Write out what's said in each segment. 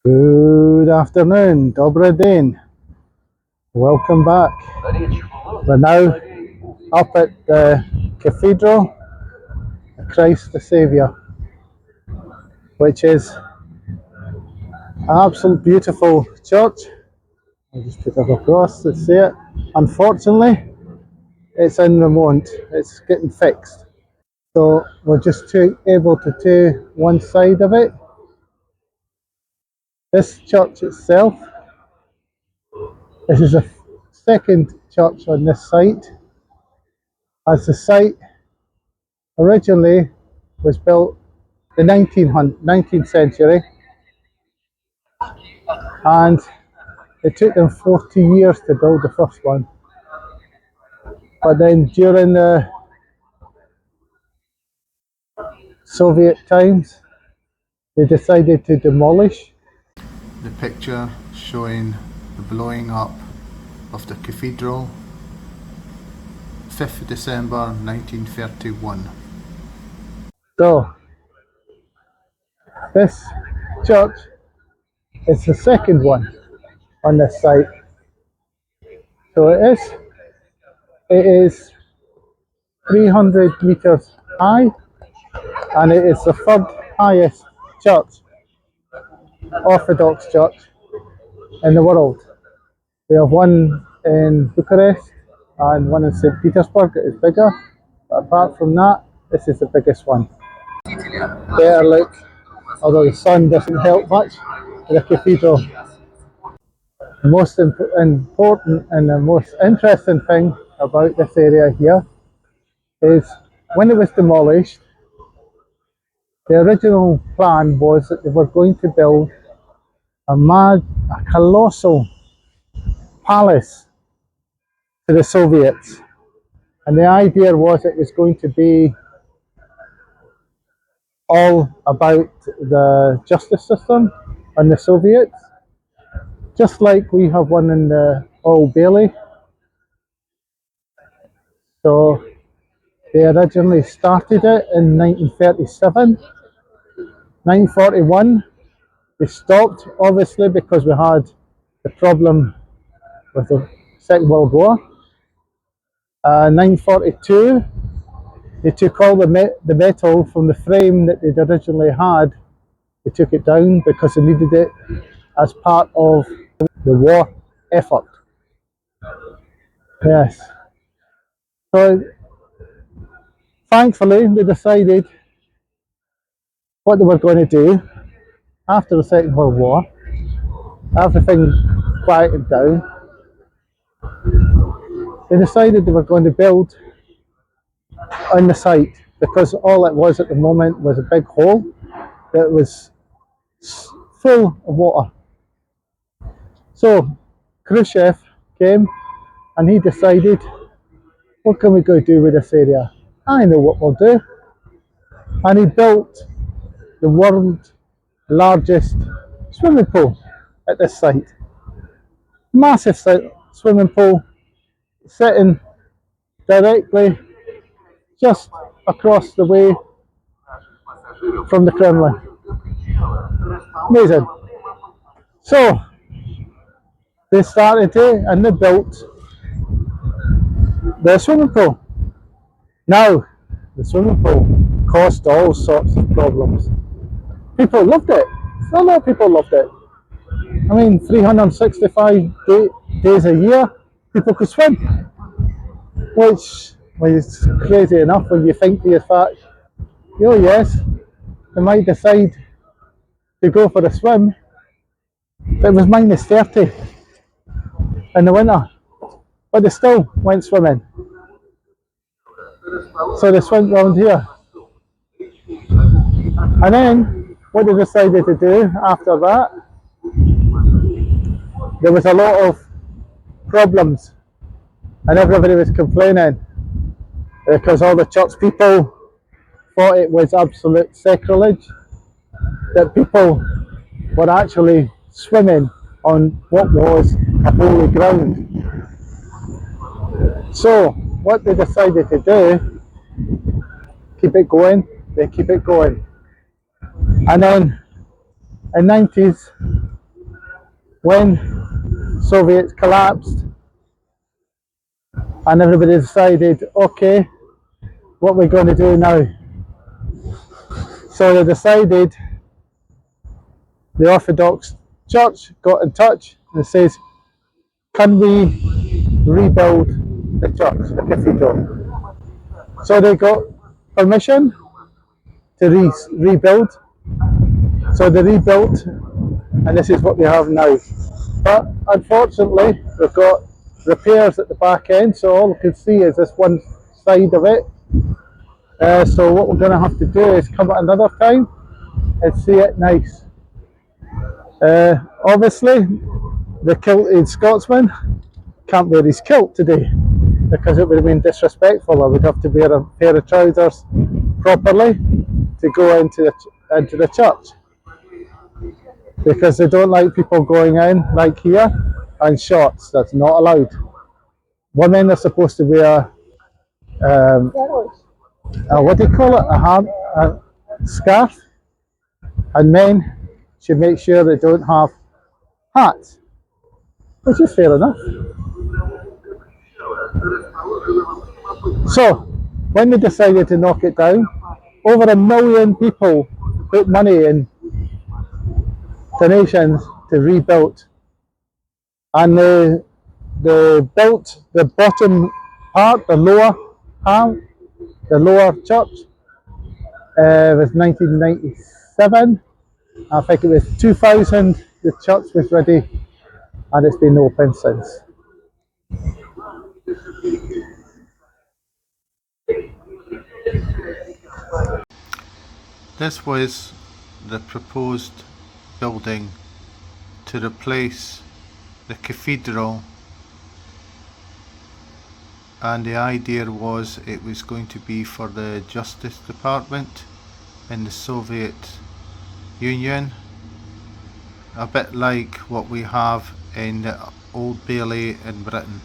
Good afternoon, Dobry Dane. Welcome back. We're now up at the Cathedral of Christ the Saviour, which is an absolute beautiful church. I'll just put it across to see it. Unfortunately, it's in Vermont. It's getting fixed. So we're just able to do one side of it. This church itself, this is a second church on this site, as the site originally was built the 19th century, and it took them 40 years to build the first one. But then during the Soviet times, they decided to demolish. The picture showing the blowing up of the cathedral, 5th December 1931. So, this church is the second one on this site. So it is 300 meters high, and it is the third highest church, Orthodox church, in the world. We have one in Bucharest and one in St. Petersburg that is bigger, but apart from that, this is the biggest one. Better look, although the sun doesn't help much, the cathedral. The most important and the most interesting thing about this area here is when it was demolished, the original plan was that they were going to build a colossal palace to the Soviets. And the idea was it was going to be all about the justice system and the Soviets, just like we have one in the Old Bailey. So they originally started it in 1937. 1941, they stopped, obviously, because we had the problem with the Second World War. 1942, they took all the metal from the frame that they'd originally had. They took it down because they needed it as part of the war effort. Yes. So thankfully, they decided what they were going to do after the Second World War. Everything quieted down. They decided they were going to build on the site, because all it was at the moment was a big hole that was full of water. So Khrushchev came and he decided, what can we go do with this area? I know what we'll do. And he built the world's largest swimming pool at this site. Massive swimming pool sitting directly just across the way from the Kremlin. Amazing. So they started it and they built the swimming pool. Now, the swimming pool caused all sorts of problems. People loved it. A lot of people loved it. I mean, 365 days a year, people could swim, which was crazy enough when you think to yourself, oh yes, they might decide to go for a swim, but it was minus 30 in the winter, but they still went swimming. So they swam round here. And then, what they decided to do after that, there was a lot of problems and everybody was complaining because all the church people thought it was absolute sacrilege that people were actually swimming on what was a holy ground. So what they decided to do, keep it going, they keep it going. And then in 90s, when Soviets collapsed and everybody decided, okay, what we're going to do now. So they decided, the Orthodox Church got in touch and says, can we rebuild the church, the cathedral? So they got permission to rebuild. So they rebuilt, and this is what we have now. But unfortunately, we've got repairs at the back end, so all we can see is this one side of it. So what we're going to have to do is come at another time and see it nice. Obviously, the kilted Scotsman can't wear his kilt today because it would have been disrespectful. I would have to wear a pair of trousers properly to go into the church, because they don't like people going in like here and shorts. That's not allowed. Women are supposed to wear what do you call it, a scarf, and men should make sure they don't have hats, which is fair enough. So when they decided to knock it down, over 1 million people put money in donations to rebuild, and they built the bottom part, the lower half, the lower church. It was 1997. I think it was 2000. The church was ready, and it's been open since. This was the proposed building to replace the cathedral, and the idea was it was going to be for the Justice Department in the Soviet Union, a bit like what we have in the Old Bailey in Britain.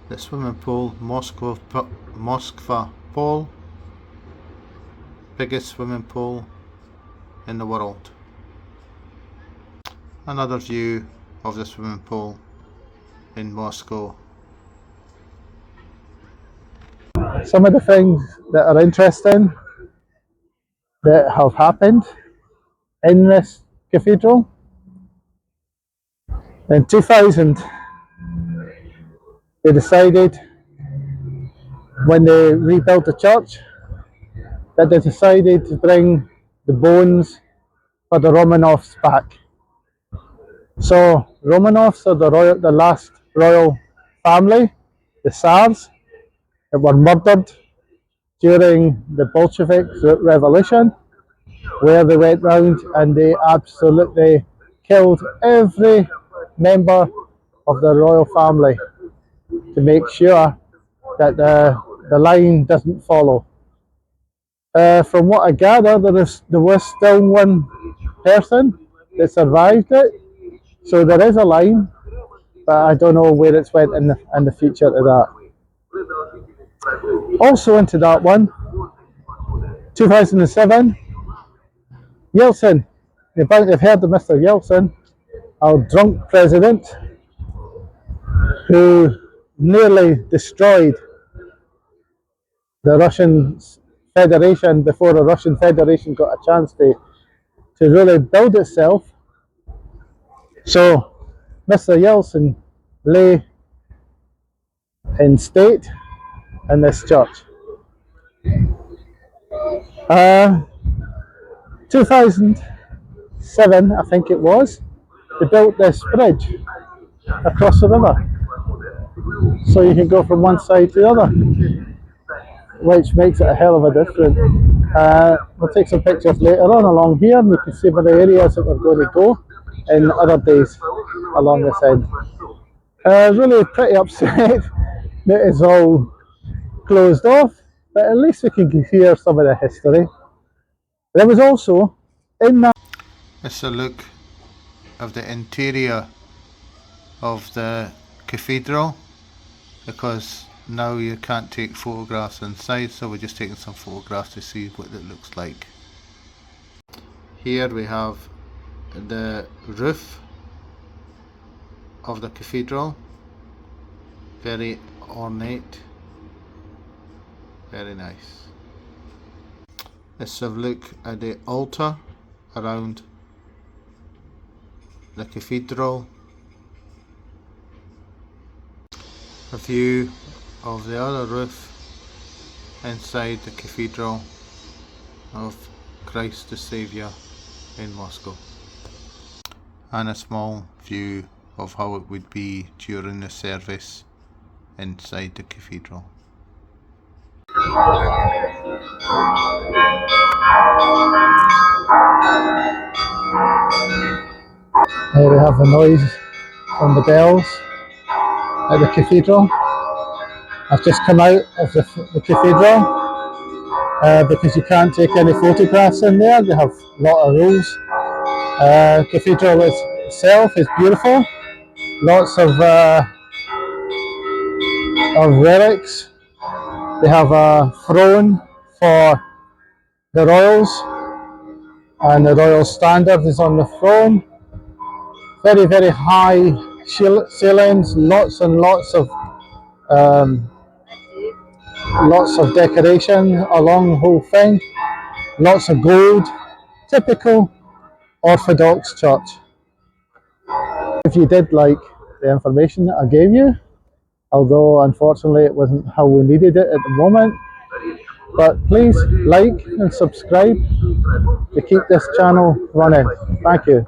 The swimming pool, Moskva pool, biggest swimming pool in the world. Another view of the swimming pool in Moscow. Some of the things that are interesting that have happened in this cathedral. In 2000, they decided, when they rebuilt the church, that they decided to bring the bones for the Romanovs back. So Romanovs are the last royal family, the Tsars, that were murdered during the Bolshevik Revolution, where they went round and they absolutely killed every member of the royal family to make sure that the line doesn't follow. From what I gather, there was still one person that survived it, so there is a line, but I don't know where it's went in the future to that. Also into that one, 2007, Yeltsin. You've heard of Mr. Yeltsin, our drunk president, who nearly destroyed the Russian Federation before the Russian Federation got a chance to really build itself. So Mr. Yeltsin lay in state in this church. 2007, I think it was, they built this bridge across the river, so you can go from one side to the other, which makes it a hell of a difference. We'll take some pictures later on along here, and we can see where the areas that we're going to go in other days along this end. Really pretty upset that it's all closed off, but at least we can hear some of the history. There was also in that. It's a look of the interior of the cathedral, because now you can't take photographs inside, so we're just taking some photographs to see what it looks like. Here we have the roof of the cathedral, very ornate, very nice. Let's have a look at the altar around the cathedral. A view of the other roof inside the Cathedral of Christ the Saviour in Moscow, and a small view of how it would be during the service inside the cathedral. Here we have the noise from the bells at the cathedral. I've just come out of the cathedral because you can't take any photographs in there. They have a lot of rules. Cathedral itself is beautiful. Lots of relics. They have a throne for the royals, and the royal standard is on the throne. Very, very high ceilings. Lots and lots of decoration along the whole thing. Lots of gold. Typical Orthodox church. If you did like the information that I gave you, although unfortunately it wasn't how we needed it at the moment, but please like and subscribe to keep this channel running. Thank you.